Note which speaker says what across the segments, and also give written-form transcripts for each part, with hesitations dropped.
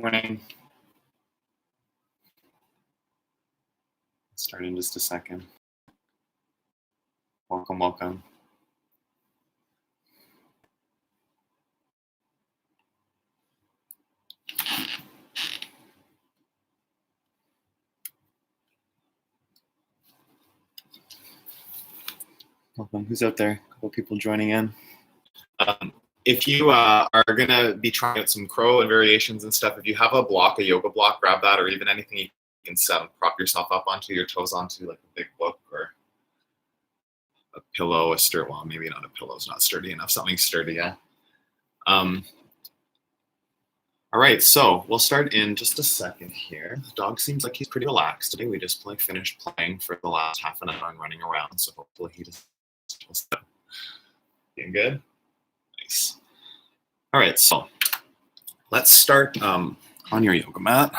Speaker 1: Morning. Start in just a second. Welcome, welcome. Welcome. Who's out there? A couple people joining in. If you are going to be trying out some crow and variations and stuff, if you have a block, a yoga block, grab that, or even anything you can prop yourself up onto, your toes onto, like a big book or a pillow, a sturdy. Well, maybe not a pillow, it's not sturdy enough. Something sturdy, yeah. All right, so we'll start in just a second here. The dog seems like he's pretty relaxed today. We just finished playing for the last half an hour and running around, so hopefully he doesn't. Doing good? Nice. All right, so let's start on your yoga mat.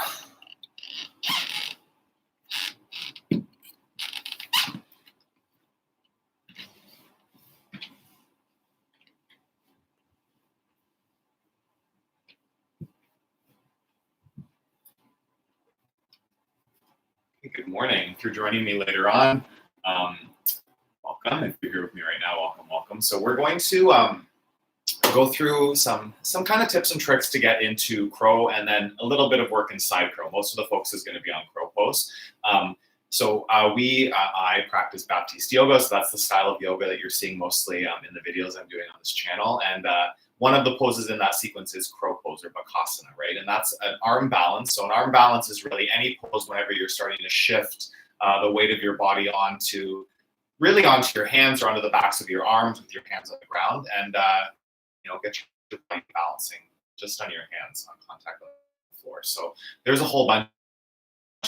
Speaker 1: Good morning. If you're joining me later on, welcome. If you're here with me right now, welcome. So we're going to go through some kind of tips and tricks to get into crow, and then a little bit of work inside crow. Most of the focus is going to be on crow pose. I practice Baptiste yoga, so that's the style of yoga that you're seeing mostly in the videos I'm doing on this channel. And one of the poses in that sequence is crow pose or bakasana, right? And that's an arm balance. So an arm balance is really any pose whenever you're starting to shift the weight of your body onto your hands or onto the backs of your arms with your hands on the ground, and get your body balancing just on your hands on contact with the floor. So there's a whole bunch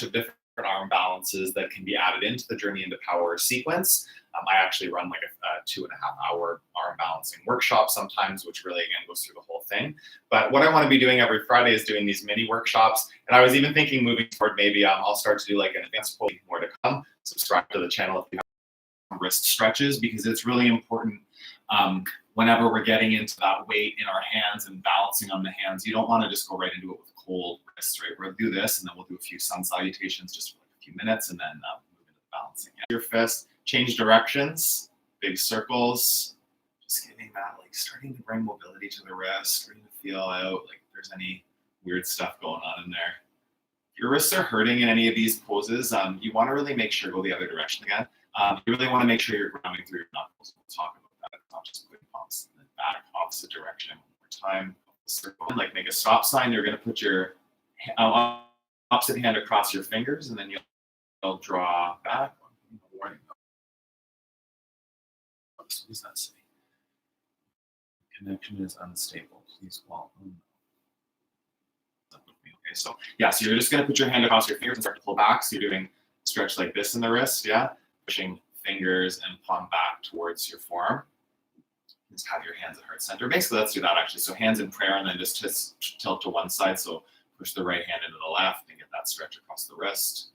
Speaker 1: of different arm balances that can be added into the Journey into Power sequence. I actually run like a 2.5 hour arm balancing workshop sometimes, which really, again, goes through the whole thing. But what I want to be doing every Friday is doing these mini workshops. And I was even thinking moving forward, maybe I'll start to do like an advanced pose, more to come. Subscribe to the channel if you have wrist stretches, because it's really important whenever we're getting into that weight in our hands and balancing on the hands. You don't want to just go right into it with cold wrists, right? We'll do this, and then we'll do a few sun salutations just for like a few minutes, and then move into the balancing. Your fist, change directions, big circles, just getting that, like starting to bring mobility to the wrist, starting to feel out like if there's any weird stuff going on in there. If your wrists are hurting in any of these poses, you want to really make sure, go the other direction again. You really want to make sure you're grounding through your knuckles. We'll talk about that. It's not just putting pumps in the back, opposite direction. One more time. Circle. Like make a stop sign. You're going to put your opposite hand across your fingers, and then you'll draw back. Warning. What does that say? Connection is unstable. Please call. Okay, so so you're just going to put your hand across your fingers and start to pull back. So you're doing stretch like this in the wrist, pushing fingers and palm back towards your forearm. Just have your hands at heart center. Basically, let's do that actually. So hands in prayer, and then just tilt to one side. So push the right hand into the left and get that stretch across the wrist.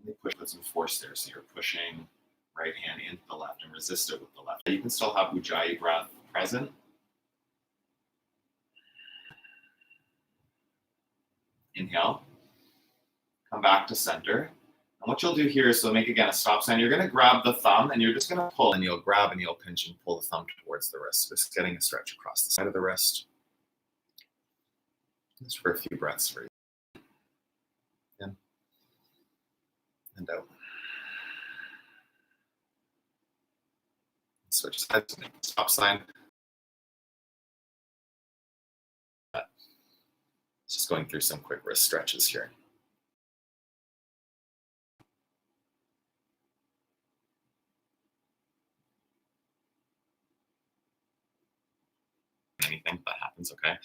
Speaker 1: And put some force there. So you're pushing right hand into the left and resist it with the left. You can still have Ujjayi breath present. Inhale. Come back to center. And what you'll do here is, so make again a stop sign. You're going to grab the thumb, and you're just going to pull, and you'll grab and you'll pinch and pull the thumb towards the wrist. Just getting a stretch across the side of the wrist. Just for a few breaths for you. In and out. Switch sides, make a stop sign. Just going through some quick wrist stretches here. Anything that happens, okay?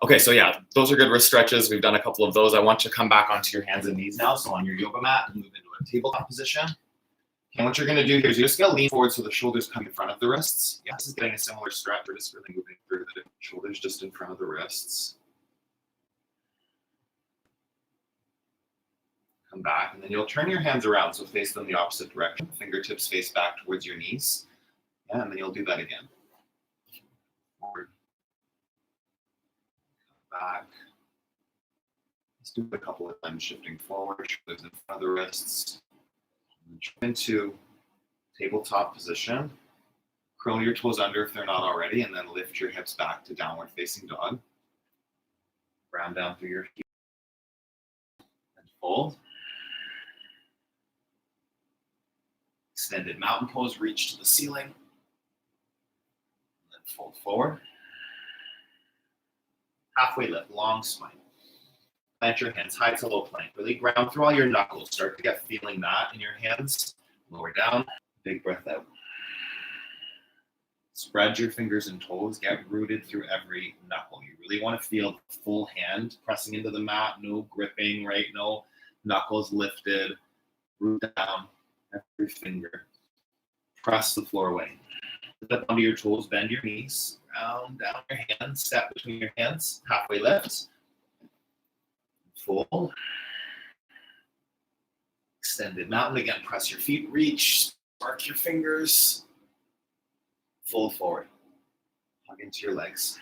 Speaker 1: Okay, so those are good wrist stretches. We've done a couple of those. I want you to come back onto your hands and knees now. So on your yoga mat, and move into a tabletop position. And what you're going to do here is you're just going to lean forward so the shoulders come in front of the wrists. This is getting a similar stretch. We're just really moving through the shoulders just in front of the wrists. Come back, and then you'll turn your hands around, so face them the opposite direction. Fingertips face back towards your knees. And then you'll do that again. Forward. Come back. Let's do it a couple of times, shifting forward, shoulders in front of the wrists. And jump into tabletop position. Curl your toes under if they're not already, and then lift your hips back to downward facing dog. Ground down through your heel. And fold. Extended mountain pose, reach to the ceiling. And then fold forward. Halfway lift, long spine. Plant your hands high to low plank. Really ground through all your knuckles. Start to get feeling that in your hands. Lower down. Big breath out. Spread your fingers and toes. Get rooted through every knuckle. You really want to feel the full hand pressing into the mat. No gripping, right? No knuckles lifted. Root down every finger. Press the floor away. Step onto your toes. Bend your knees. Round down your hands. Step between your hands. Halfway lift. Fold. Extended mountain. Again, press your feet. Reach. Spark your fingers. Fold forward. Hug into your legs.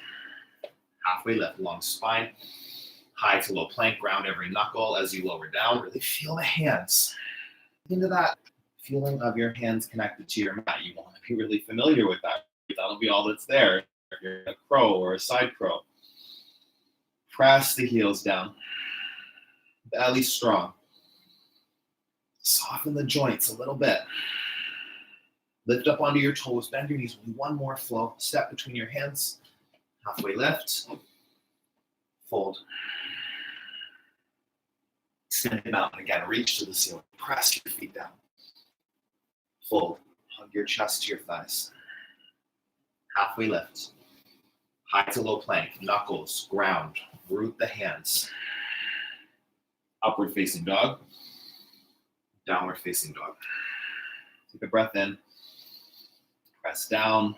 Speaker 1: Halfway lift. Long spine. High to low plank. Ground every knuckle as you lower down. Really feel the hands. Into that feeling of your hands connected to your mat. You want to be really familiar with that. That'll be all that's there. If you're a crow or a side crow. Press the heels down. Belly strong. Soften the joints a little bit. Lift up onto your toes. Bend your knees. One more flow. Step between your hands. Halfway lift. Fold. Extend it out. And again, reach to the ceiling. Press your feet down. Fold. Hug your chest to your thighs. Halfway lift. High to low plank. Knuckles. Ground. Root the hands. Upward facing dog. Downward facing dog. Take a breath in. Press down.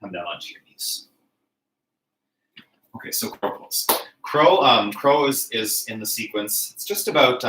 Speaker 1: Come down onto your knees. Okay, so crow pose. Crow is in the sequence. It's just about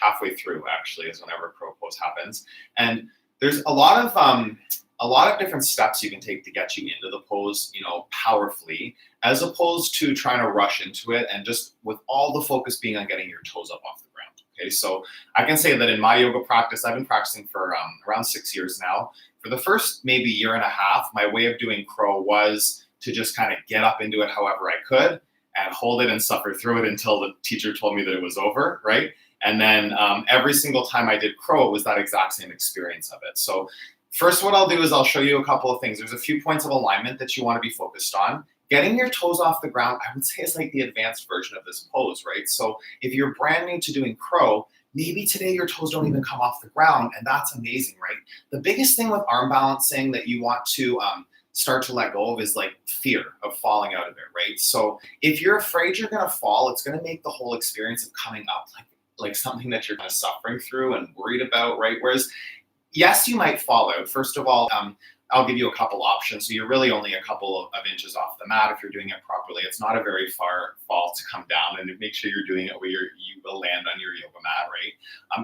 Speaker 1: halfway through, actually, is whenever crow pose happens. And there's a lot of different steps you can take to get you into the pose, powerfully, as opposed to trying to rush into it and just with all the focus being on getting your toes up off the ground. Okay, so I can say that in my yoga practice, I've been practicing for around 6 years now. For the first maybe year and a half, my way of doing crow was to just kind of get up into it however I could and hold it and suffer through it until the teacher told me that it was over, right? And then every single time I did crow, it was that exact same experience of it. So first, what I'll do is I'll show you a couple of things. There's a few points of alignment that you want to be focused on. Getting your toes off the ground, I would say, is like the advanced version of this pose, right? So if you're brand new to doing crow, maybe today your toes don't even come off the ground, and that's amazing, right? The biggest thing with arm balancing that you want to start to let go of is like fear of falling out of it, right? So if you're afraid you're gonna fall, it's gonna make the whole experience of coming up like something that you're kind of suffering through and worried about, right? Whereas, yes, you might fall out. First of all, I'll give you a couple options. So you're really only a couple of inches off the mat if you're doing it properly. It's not a very far fall to come down, and make sure you're doing it where you will land on your yoga mat, right?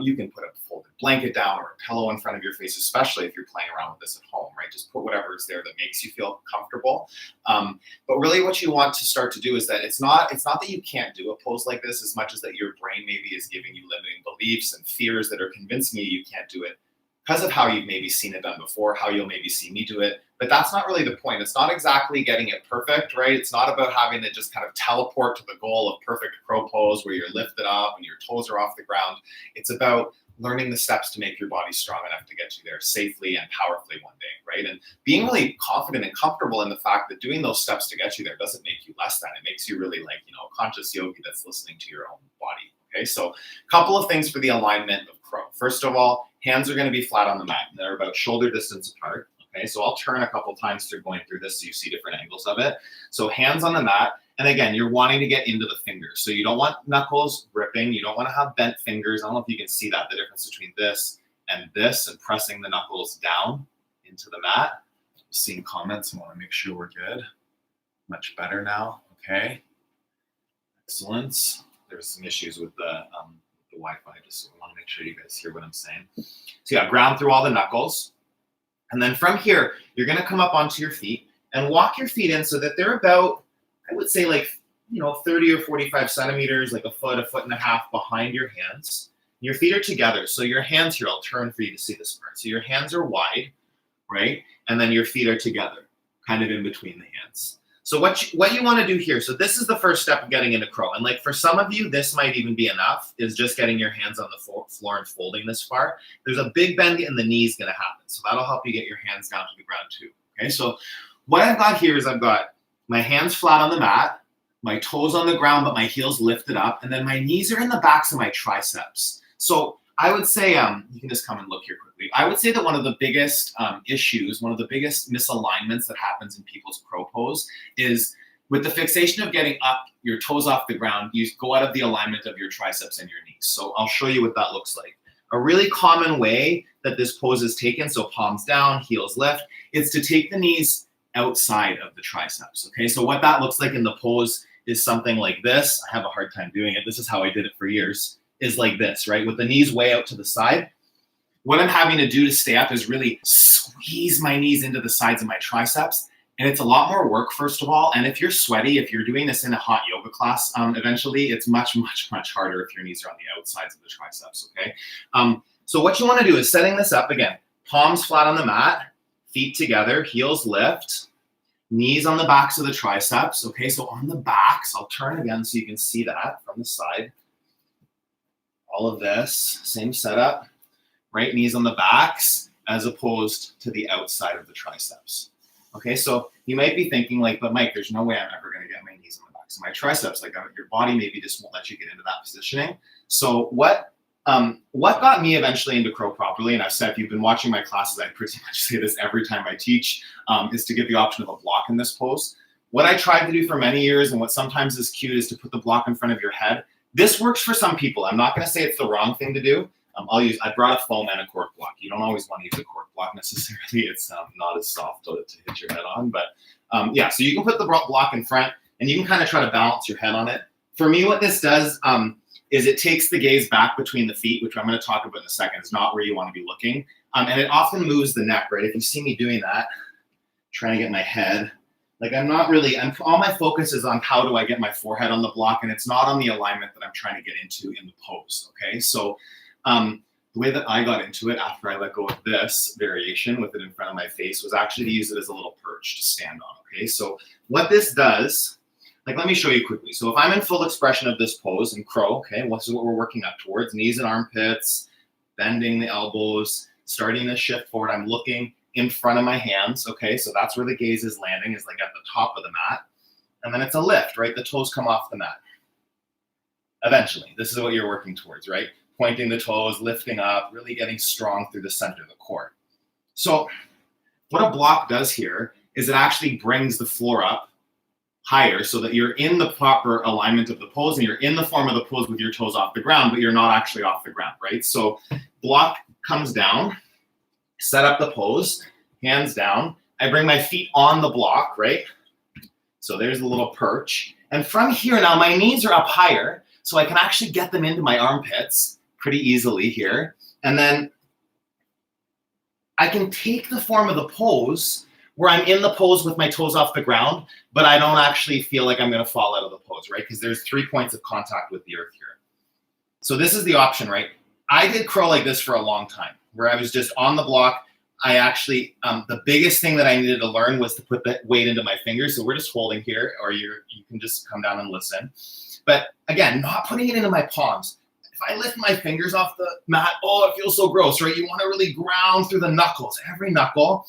Speaker 1: You can put a folded blanket down or a pillow in front of your face, especially if you're playing around with this at home, right? Just put whatever is there that makes you feel comfortable. But really what you want to start to do is that it's not that you can't do a pose like this as much as that your brain maybe is giving you limiting beliefs and fears that are convincing you can't do it because of how you've maybe seen it done before, how you'll maybe see me do it. But that's not really the point. It's not exactly getting it perfect, right? It's not about having to just kind of teleport to the goal of perfect crow pose where you're lifted up and your toes are off the ground. It's about learning the steps to make your body strong enough to get you there safely and powerfully one day, right? And being really confident and comfortable in the fact that doing those steps to get you there doesn't make you less than. It makes you really like, a conscious yogi that's listening to your own body, okay? So a couple of things for the alignment of crow. First of all, hands are going to be flat on the mat. They're about shoulder distance apart. Okay, so I'll turn a couple times through going through this so you see different angles of it. So hands on the mat. And again, you're wanting to get into the fingers. So you don't want knuckles gripping. You don't want to have bent fingers. I don't know if you can see that, the difference between this and pressing the knuckles down into the mat. Seeing comments, I want to make sure we're good. Much better now. Okay. Excellent. There's some issues with the Wi-Fi, just so I want to make sure you guys hear what I'm saying. So yeah, ground through all the knuckles. And then from here, you're going to come up onto your feet and walk your feet in so that they're about, I would say like 30 or 45 centimeters, like a foot and a half behind your hands. Your feet are together. So your hands here, I'll turn for you to see this part. So your hands are wide, right? And then your feet are together, kind of in between the hands. So what you want to do here, so this is the first step of getting into crow. And like for some of you, this might even be enough, is just getting your hands on the floor and folding this far. There's a big bend in the knees going to happen. So that'll help you get your hands down to the ground too. Okay, so what I've got here is I've got my hands flat on the mat, my toes on the ground, but my heels lifted up, and then my knees are in the backs of my triceps. So I would say, you can just come and look here quickly. I would say that one of the biggest issues, one of the biggest misalignments that happens in people's crow pose is with the fixation of getting up, your toes off the ground, you go out of the alignment of your triceps and your knees. So I'll show you what that looks like. A really common way that this pose is taken, so palms down, heels lift, is to take the knees outside of the triceps, okay? So what that looks like in the pose is something like this. I have a hard time doing it. This is how I did it for years. Is like this, right? With the knees way out to the side. What I'm having to do to stay up is really squeeze my knees into the sides of my triceps. And it's a lot more work, first of all. And if you're sweaty, if you're doing this in a hot yoga class, eventually it's much, much, much harder if your knees are on the outsides of the triceps, okay? So what you wanna do is setting this up again, palms flat on the mat, feet together, heels lift, knees on the backs of the triceps, okay? So on the backs, I'll turn again so you can see that from the side. All of this, same setup, right? Knees on the backs as opposed to the outside of the triceps. Okay, so you might be thinking like, but Mike, there's no way I'm ever gonna get my knees on the backs of my triceps. Like your body maybe just won't let you get into that positioning. So what got me eventually into crow properly, and I've said if you've been watching my classes, I pretty much say this every time I teach, is to give the option of a block in this pose. What I tried to do for many years and what sometimes is cute is to put the block in front of your head. This works for some people. I'm not going to say it's the wrong thing to do. I brought a foam and a cork block. You don't always want to use a cork block necessarily. It's not as soft to hit your head on. But yeah, so you can put the block in front and you can kind of try to balance your head on it. For me, what this does is it takes the gaze back between the feet, which I'm going to talk about in a second. It's not where you want to be looking. And it often moves the neck, right? If you see me doing that, trying to get my head, like all my focus is on how do I get my forehead on the block, and it's not on the alignment that I'm trying to get into in the pose, okay? So the way that I got into it after I let go of this variation with it in front of my face was actually to use it as a little perch to stand on, okay? So what this does, like let me show you quickly. So if I'm in full expression of this pose in crow, okay, this is what we're working up towards, knees and armpits, bending the elbows, starting to shift forward, I'm looking in front of my hands, okay? So that's where the gaze is landing, is like at the top of the mat. And then it's a lift, right? The toes come off the mat. Eventually, this is what you're working towards, right? Pointing the toes, lifting up, really getting strong through the center of the core. So what a block does here is it actually brings the floor up higher so that you're in the proper alignment of the pose and you're in the form of the pose with your toes off the ground, but you're not actually off the ground, right? So block comes down, set up the pose, hands down. I bring my feet on the block, right? So there's a little perch. And from here now, my knees are up higher, so I can actually get them into my armpits pretty easily here. And then I can take the form of the pose where I'm in the pose with my toes off the ground, but I don't actually feel like I'm gonna fall out of the pose, right? Because there's 3 points of contact with the earth here. So this is the option, right? I did crow like this for a long time, where I was just on the block. I actually, the biggest thing that I needed to learn was to put the weight into my fingers. So we're just holding here, or you can just come down and listen. But again, not putting it into my palms. If I lift my fingers off the mat, oh, it feels so gross, right? You want to really ground through the knuckles, every knuckle.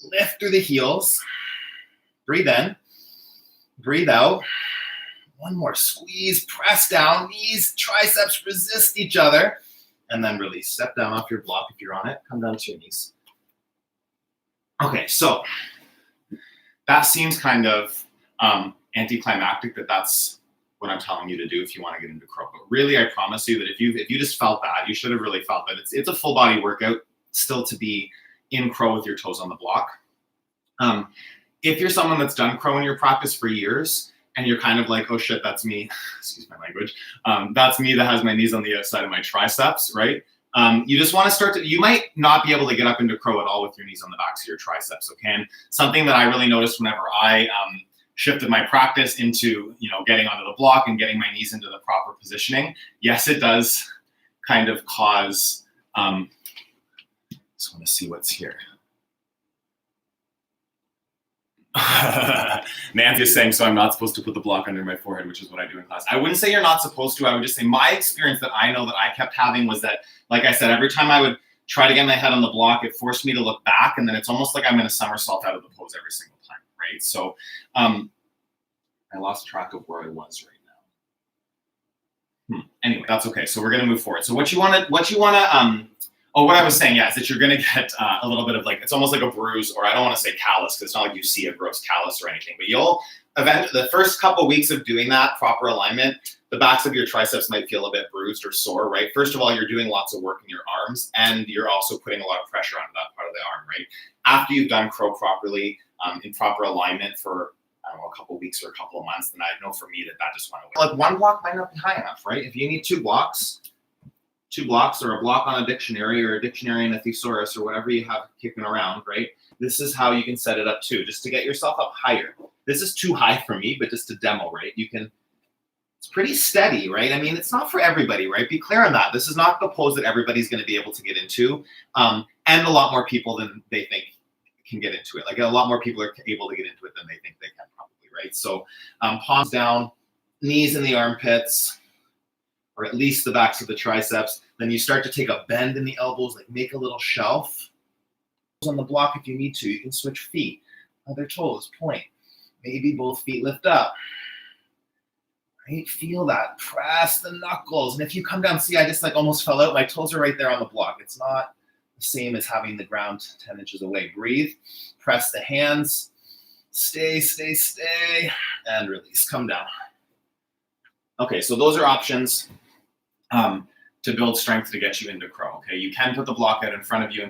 Speaker 1: Lift through the heels. Breathe in, breathe out. One more squeeze, press down, knees, triceps resist each other. And then release. Step down off your block if you're on it. Come down to your knees. Okay, so that seems kind of anticlimactic that that's what I'm telling you to do if you want to get into crow. But really, I promise you that if you just felt that, you should have really felt that. It's a full body workout still to be in crow with your toes on the block. If you're someone that's done crow in your practice for years, and you're kind of like, oh shit, that's me, excuse my language, that's me that has my knees on the outside of my triceps, right? You just want to start to, you might not be able to get up into crow at all with your knees on the backs of your triceps, okay? And something that I really noticed whenever I shifted my practice into, getting onto the block and getting my knees into the proper positioning, yes, it does kind of cause, just want to see what's here. Nancy is saying, so I'm not supposed to put the block under my forehead, which is what I do in class. I wouldn't say you're not supposed to. I would just say my experience that I know that I kept having was that, like I said, every time I would try to get my head on the block, it forced me to look back, and then it's almost like I'm in a somersault out of the pose every single time, right? So I lost track of where I was right now. Anyway, that's okay. So we're gonna move forward. So what I was saying, is that you're gonna get a little bit of it's almost like a bruise, or I don't want to say callus, because it's not like you see a gross callus or anything, but the first couple weeks of doing that proper alignment, the backs of your triceps might feel a bit bruised or sore, right? First of all, you're doing lots of work in your arms, and you're also putting a lot of pressure on that part of the arm, right? After you've done crow properly, in proper alignment for, I don't know, a couple of weeks or a couple of months, then I know for me that just went away. One block might not be high enough, right? If you need two blocks, or a block on a dictionary, or a dictionary and a thesaurus, or whatever you have kicking around, right? This is how you can set it up too, just to get yourself up higher. This is too high for me, but just to demo, right? It's pretty steady, right? I mean, it's not for everybody, right? Be clear on that. This is not the pose that everybody's going to be able to get into, and a lot more people than they think can get into it. A lot more people are able to get into it than they think they can, probably, right? So palms down, knees in the armpits, or at least the backs of the triceps. Then you start to take a bend in the elbows, make a little shelf on the block if you need to. You can switch feet, other toes, point. Maybe both feet lift up. Right? Feel that. Press the knuckles. And if you come down, see, I just almost fell out. My toes are right there on the block. It's not the same as having the ground 10 inches away. Breathe. Press the hands. Stay, and release. Come down. Okay, so those are options to build strength to get you into crow. Okay, you can put the block out in front of your.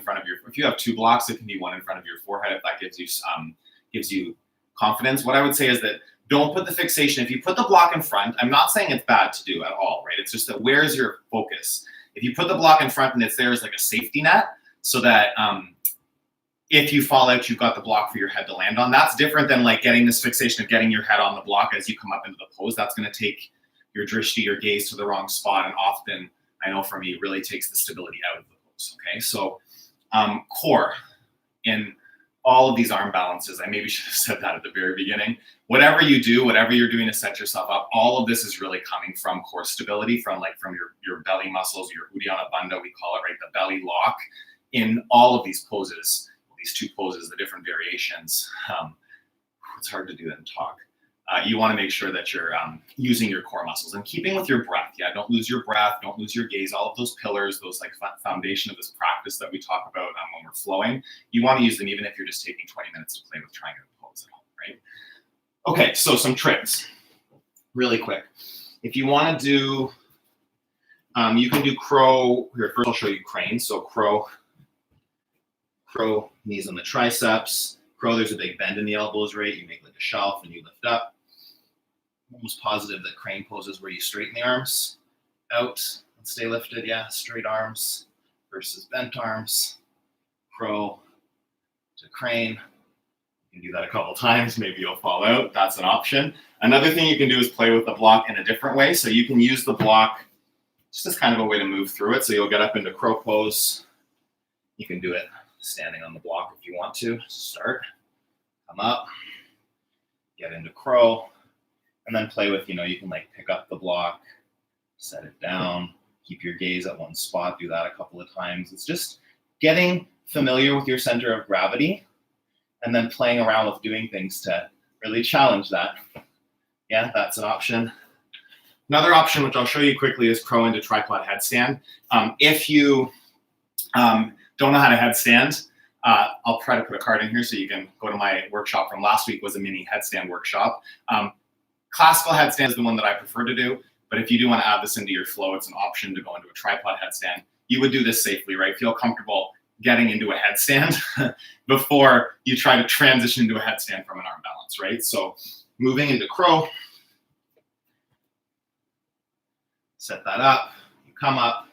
Speaker 1: If you have two blocks, it can be one in front of your forehead if that gives you confidence. What I would say is that don't put the fixation. If you put the block in front, I'm not saying it's bad to do at all, right? It's just that where's your focus? If you put the block in front and it's there as a safety net, so that if you fall out, you've got the block for your head to land on. That's different than getting this fixation of getting your head on the block as you come up into the pose. That's going to take your drishti, your gaze, to the wrong spot, and often, I know for me, really takes the stability out of the pose. Okay, so core in all of these arm balances. I maybe should have said that at the very beginning. Whatever you do, whatever you're doing to set yourself up, all of this is really coming from core stability, from your belly muscles, your uddiyana bandha, we call it, right? The belly lock in all of these poses, these two poses, the different variations. It's hard to do that and talk. You want to make sure that you're using your core muscles and keeping with your breath. Yeah, don't lose your breath, don't lose your gaze. All of those pillars, those foundation of this practice that we talk about when we're flowing, you want to use them even if you're just taking 20 minutes to play with triangle pose at home, right? Okay, so some tricks, really quick. If you want to do, you can do crow. Here, first I'll show you crane. So crow, knees on the triceps. Crow, there's a big bend in the elbows, right? You make a shelf and you lift up. Almost positive that crane poses where you straighten the arms out and stay lifted. Yeah, straight arms versus bent arms. Crow to crane. You can do that a couple times. Maybe you'll fall out. That's an option. Another thing you can do is play with the block in a different way. So you can use the block just as kind of a way to move through it. So you'll get up into crow pose. You can do it standing on the block if you want to start. Come up, get into crow, and then play with, you can pick up the block, set it down, keep your gaze at one spot, do that a couple of times. It's just getting familiar with your center of gravity and then playing around with doing things to really challenge that. Yeah, that's an option. Another option, which I'll show you quickly, is crow into tripod headstand. If you don't know how to headstand, I'll try to put a card in here so you can go to my workshop from last week. Was a mini headstand workshop. Classical headstand is the one that I prefer to do, but if you do want to add this into your flow, it's an option to go into a tripod headstand. You would do this safely, right? Feel comfortable getting into a headstand before you try to transition into a headstand from an arm balance, right? So moving into crow, set that up, you come up,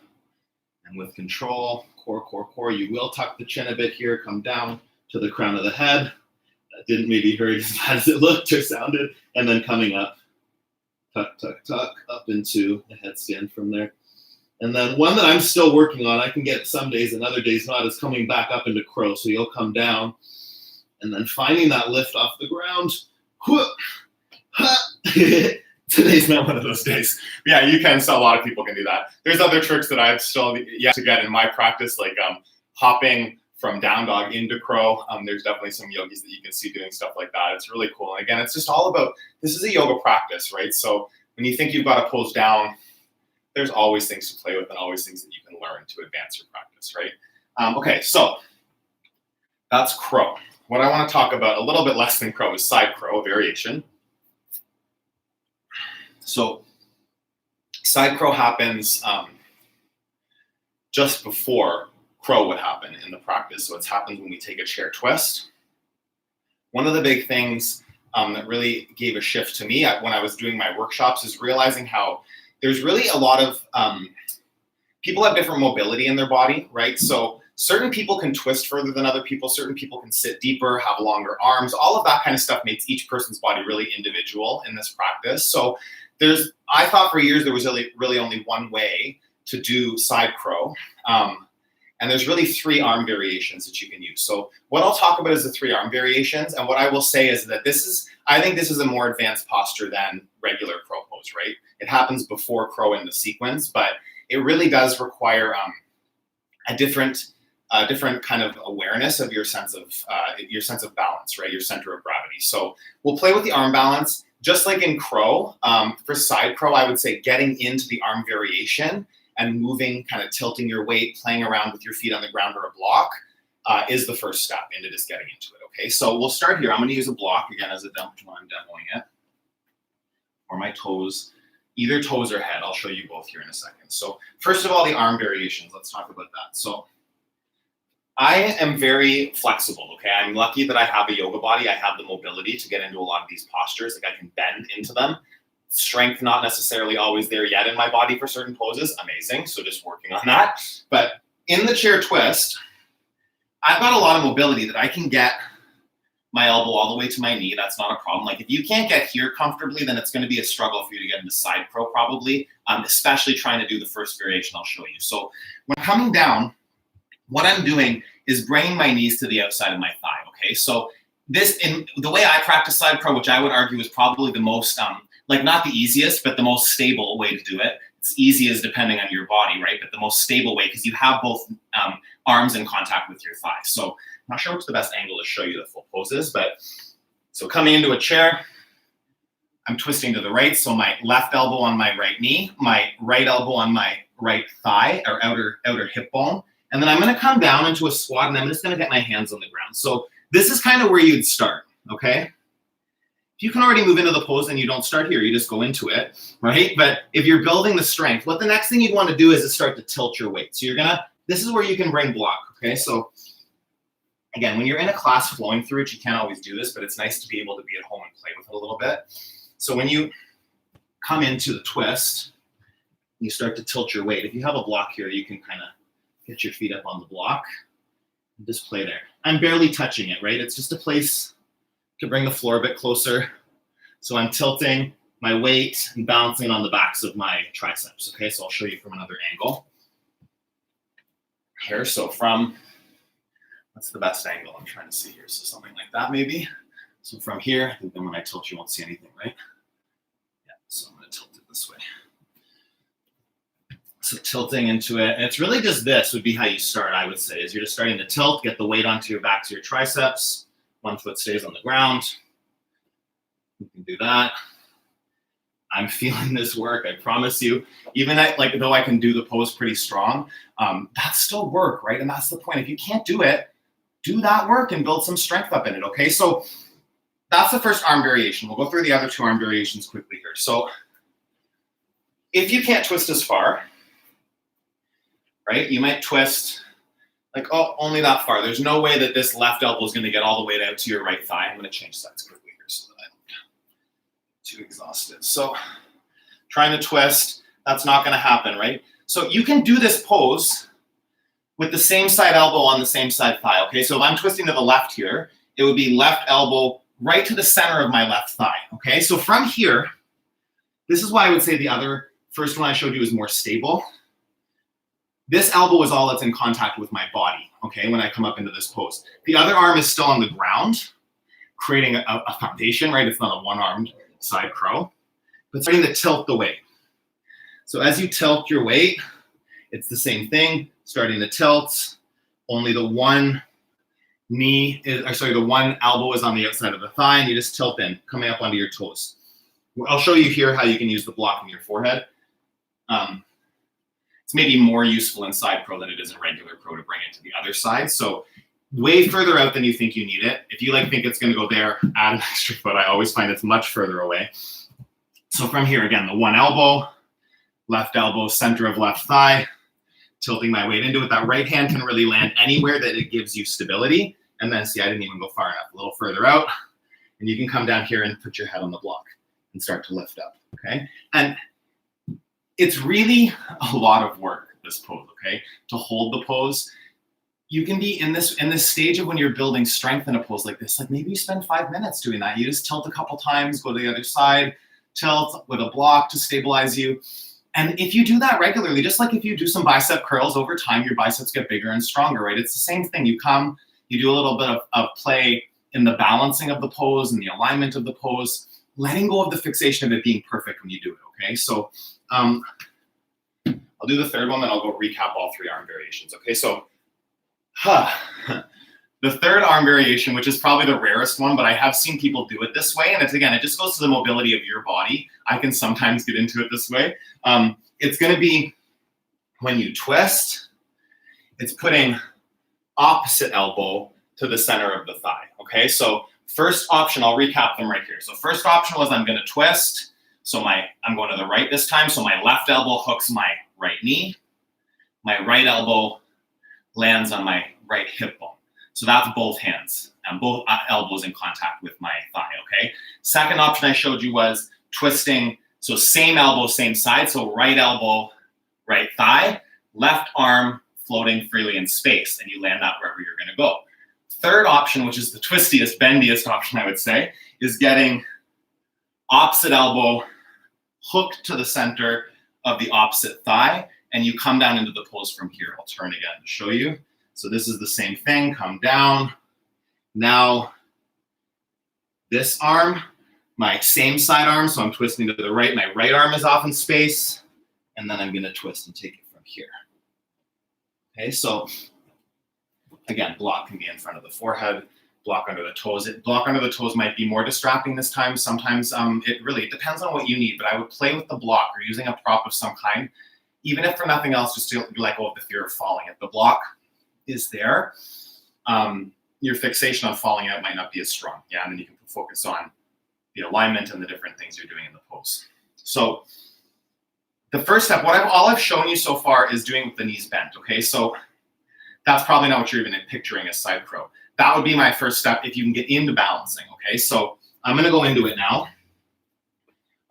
Speaker 1: and with control, core, you will tuck the chin a bit here, come down to the crown of the head,
Speaker 2: Didn't maybe hurt as bad as it looked or sounded. And then coming up, tuck, tuck, tuck, up into the headstand from there. And then one that I'm still working on, I can get some days and other days not, is coming back up into crow. So you'll come down and then finding that lift off the ground.
Speaker 1: Today's not one of those days. Yeah, you can. So a lot of people can do that. There's other tricks that I've still yet to get in my practice, like hopping from down dog into crow. There's definitely some yogis that you can see doing stuff like that. It's really cool. And again, it's just all about, this is a yoga practice, right? So when you think you've got to pose down, there's always things to play with and always things that you can learn to advance your practice, right? Okay, so that's crow. What I want to talk about a little bit less than crow is side crow, variation. So side crow happens just before crow would happen in the practice. So it's happened when we take a chair twist. One of the big things that really gave a shift to me when I was doing my workshops is realizing how there's really a lot of, people have different mobility in their body, right? So certain people can twist further than other people. Certain people can sit deeper, have longer arms. All of that kind of stuff makes each person's body really individual in this practice. So I thought for years there was really only one way to do side crow. And there's really 3 arm variations that you can use. So what I'll talk about is the 3 arm variations. And what I will say is that I think this is a more advanced posture than regular crow pose, right? It happens before crow in the sequence, but it really does require a different kind of awareness of your sense of balance, right? Your center of gravity. So we'll play with the arm balance. Just like in crow, for side crow, I would say getting into the arm variation and moving, kind of tilting your weight, playing around with your feet on the ground or a block is the first step into just getting into it, okay? So we'll start here. I'm gonna use a block again as a demo when I'm demoing it. Or my toes, either toes or head. I'll show you both here in a second. So first of all, the arm variations, let's talk about that. So I am very flexible, okay? I'm lucky that I have a yoga body. I have the mobility to get into a lot of these postures. Like I can bend into them. Strength not necessarily always there yet in my body for certain poses. Amazing, so just working on that. But in the chair twist, I've got a lot of mobility that I can get my elbow all the way to my knee. That's not a problem. Like if you can't get here comfortably, then it's going to be a struggle for you to get into side crow probably, especially trying to do the first variation I'll show you. So when coming down, what I'm doing is bringing my knees to the outside of my thigh, okay? So in the way I practice side crow, which I would argue is probably the most, like not the easiest, but the most stable way to do it. It's easy as depending on your body, right? But the most stable way, because you have both arms in contact with your thighs. So I'm not sure what's the best angle to show you the full poses, but so coming into a chair, I'm twisting to the right. So my left elbow on my right knee, my right elbow on my right thigh or outer hip bone. And then I'm gonna come down into a squat and I'm just gonna get my hands on the ground. So this is kind of where you'd start, okay? If you can already move into the pose, then you don't start here, you just go into it, right? But if you're building the strength, what the next thing you'd wanna do is start to tilt your weight. So this is where you can bring block, okay? So again, when you're in a class flowing through it, you can't always do this, but it's nice to be able to be at home and play with it a little bit. So when you come into the twist, you start to tilt your weight. If you have a block here, you can kind of get your feet up on the block and just play there. I'm barely touching it, right? It's just a place to bring the floor a bit closer. So I'm tilting my weight and balancing on the backs of my triceps, okay? So I'll show you from another angle. Here, so what's the best angle I'm trying to see here? So something like that maybe. So from here, I think then when I tilt, you won't see anything, right? Yeah, so I'm gonna tilt it this way. So tilting into it, and it's really just this would be how you start, I would say, is you're just starting to tilt, get the weight onto your backs of your triceps, one foot stays on the ground. You can do that. I'm feeling this work, I promise you. Even though I can do the pose pretty strong, that's still work, right? And that's the point. If you can't do it, do that work and build some strength up in it, okay? So that's the first arm variation. We'll go through the other 2 arm variations quickly here. So if you can't twist as far, right? You might twist like, oh, only that far. There's no way that this left elbow is going to get all the way out to your right thigh. I'm going to change sides quickly here so that I don't get too exhausted. So trying to twist, that's not going to happen, right? So you can do this pose with the same side elbow on the same side thigh, okay? So if I'm twisting to the left here, it would be left elbow right to the center of my left thigh, okay? So from here, this is why I would say the other first one I showed you is more stable. This elbow is all that's in contact with my body, okay, when I come up into this pose. The other arm is still on the ground, creating a foundation, right? It's not a one-armed side crow, but starting to tilt the weight. So as you tilt your weight, it's the same thing, starting to tilt, only the one the one elbow is on the outside of the thigh, and you just tilt in, coming up onto your toes. I'll show you here how you can use the block in your forehead. It's maybe more useful in side crow than it is in regular crow to bring it to the other side. So way further out than you think you need it. If you think it's going to go there, add an extra foot. I always find it's much further away. So from here, again, the one elbow, left elbow, center of left thigh, tilting my weight into it. That right hand can really land anywhere that it gives you stability. And then see, I didn't even go far enough, a little further out. And you can come down here and put your head on the block and start to lift up, okay? And it's really a lot of work, this pose, okay? To hold the pose. You can be in this stage of when you're building strength in a pose like this, maybe you spend 5 minutes doing that. You just tilt a couple times, go to the other side, tilt with a block to stabilize you. And if you do that regularly, just like if you do some bicep curls over time, your biceps get bigger and stronger, right? It's the same thing. You come, you do a little bit of play in the balancing of the pose and the alignment of the pose, letting go of the fixation of it being perfect when you do it, okay? So I'll do the third one, then I'll go recap all 3 arm variations, okay? So the third arm variation, which is probably the rarest one, but I have seen people do it this way. And it's, again, it just goes to the mobility of your body. I can sometimes get into it this way. It's going to be when you twist, it's putting opposite elbow to the center of the thigh, okay? So first option, I'll recap them right here. So first option was I'm going to twist. So I'm going to the right this time. So my left elbow hooks my right knee. My right elbow lands on my right hip bone. So that's both hands and both elbows in contact with my thigh, okay? Second option I showed you was twisting. So same elbow, same side. So right elbow, right thigh, left arm floating freely in space, and you land that wherever you're gonna go. Third option, which is the twistiest, bendiest option, I would say, is getting opposite elbow hooked to the center of the opposite thigh, and you come down into the pose from here. I'll turn again to show you. So this is the same thing, come down. Now, this arm, my same side arm, so I'm twisting to the right, my right arm is off in space, and then I'm gonna twist and take it from here. Okay, so again, block can be in front of the forehead, block under the toes. Block under the toes might be more distracting this time. Sometimes it really depends on what you need, but I would play with the block or using a prop of some kind, even if for nothing else, just to let go of the fear of falling. If the block is there, your fixation on falling out might not be as strong. Yeah, and then you can focus on the alignment and the different things you're doing in the pose. So the first step, all I've shown you so far is doing with the knees bent, okay? So that's probably not what you're even picturing as side crow. That would be my first step if you can get into balancing, okay? So I'm gonna go into it now.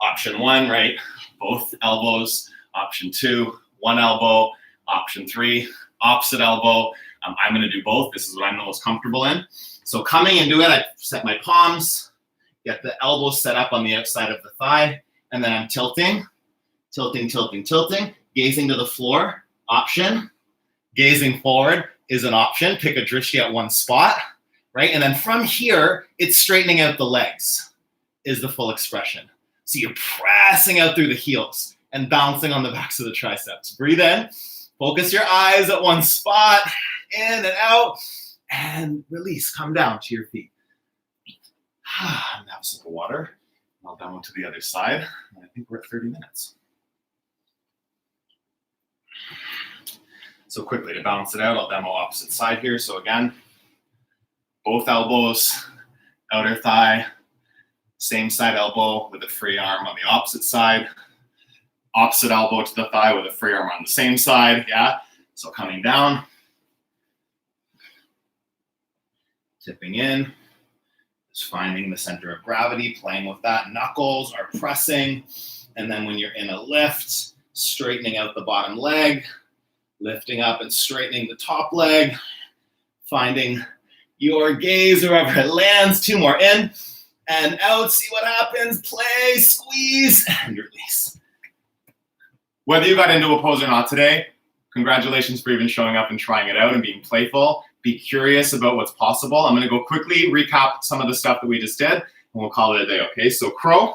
Speaker 1: Option 1, right? Both elbows. Option 2, one elbow. Option 3, opposite elbow. I'm gonna do both. This is what I'm the most comfortable in. So coming into it, I set my palms, get the elbows set up on the outside of the thigh, and then I'm tilting, tilting, tilting, tilting, gazing to the floor, option. Gazing forward is an option. Pick a drishti at one spot, right? And then from here, it's straightening out the legs is the full expression. So you're pressing out through the heels and bouncing on the backs of the triceps. Breathe in, focus your eyes at one spot, in and out, and release, come down to your feet. Now have a sip of water. I'll demo to the other side. And I think we're at 30 minutes. So quickly to balance it out, I'll demo opposite side here. So again, both elbows, outer thigh, same side elbow with a free arm on the opposite side, opposite elbow to the thigh with a free arm on the same side, yeah? So coming down, tipping in, just finding the center of gravity, playing with that. Knuckles are pressing, and then when you're in a lift, straightening out the bottom leg, lifting up and straightening the top leg, finding your gaze wherever it lands. 2 more, in and out. See what happens. Play, squeeze, and release. Whether you got into a pose or not today, congratulations for even showing up and trying it out and being playful. Be curious about what's possible. I'm gonna go quickly recap some of the stuff that we just did, and we'll call it a day, okay? So crow,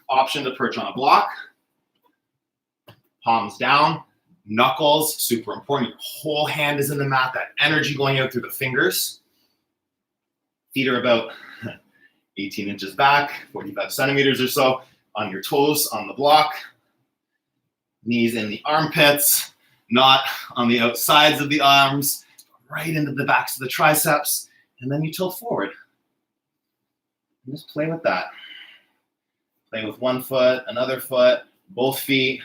Speaker 1: option to perch on a block, palms down, knuckles, super important. Your whole hand is in the mat, that energy going out through the fingers. Feet are about 18 inches back, 45 centimeters or so, on your toes, on the block. Knees in the armpits, not on the outsides of the arms, right into the backs of the triceps, and then you tilt forward. And just play with that. Play with one foot, another foot, both feet,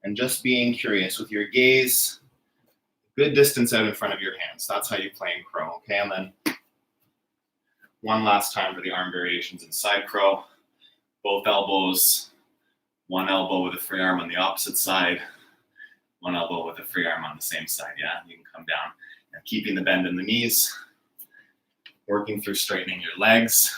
Speaker 1: and just being curious with your gaze, good distance out in front of your hands. That's how you play in crow, okay? And then one last time for the arm variations in side crow. Both elbows, one elbow with a free arm on the opposite side, one elbow with a free arm on the same side, yeah? You can come down and keeping the bend in the knees, working through straightening your legs.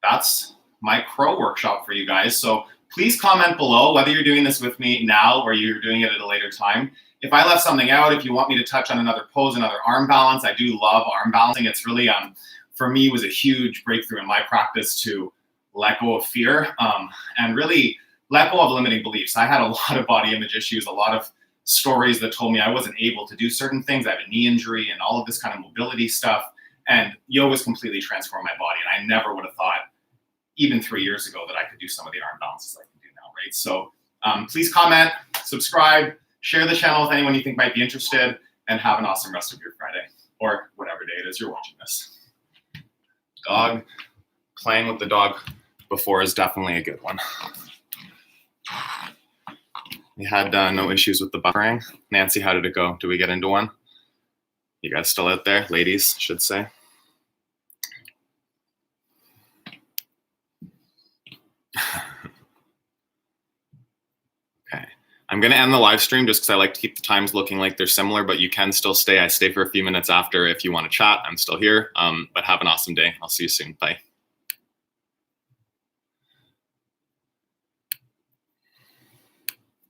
Speaker 1: That's my crow workshop for you guys. So please comment below whether you're doing this with me now or you're doing it at a later time. If I left something out, if you want me to touch on another pose, another arm balance, I do love arm balancing. It's really, for me, was a huge breakthrough in my practice to let go of fear and really let go of limiting beliefs. I had a lot of body image issues, a lot of stories that told me I wasn't able to do certain things. I have a knee injury and all of this kind of mobility stuff. And yoga's completely transformed my body. And I never would have thought, even 3 years ago, that I could do some of the arm balances I can do now, right? So please comment, subscribe, share the channel with anyone you think might be interested, and have an awesome rest of your Friday, or whatever day it is you're watching this. Dog, playing with the dog before is definitely a good one. We had no issues with the buffering. Nancy, how did it go? Did we get into one? You guys still out there? Ladies, should say. Okay. I'm going to end the live stream just because I like to keep the times looking like they're similar, but you can still stay. I stay for a few minutes after if you want to chat. I'm still here, but have an awesome day. I'll see you soon. Bye.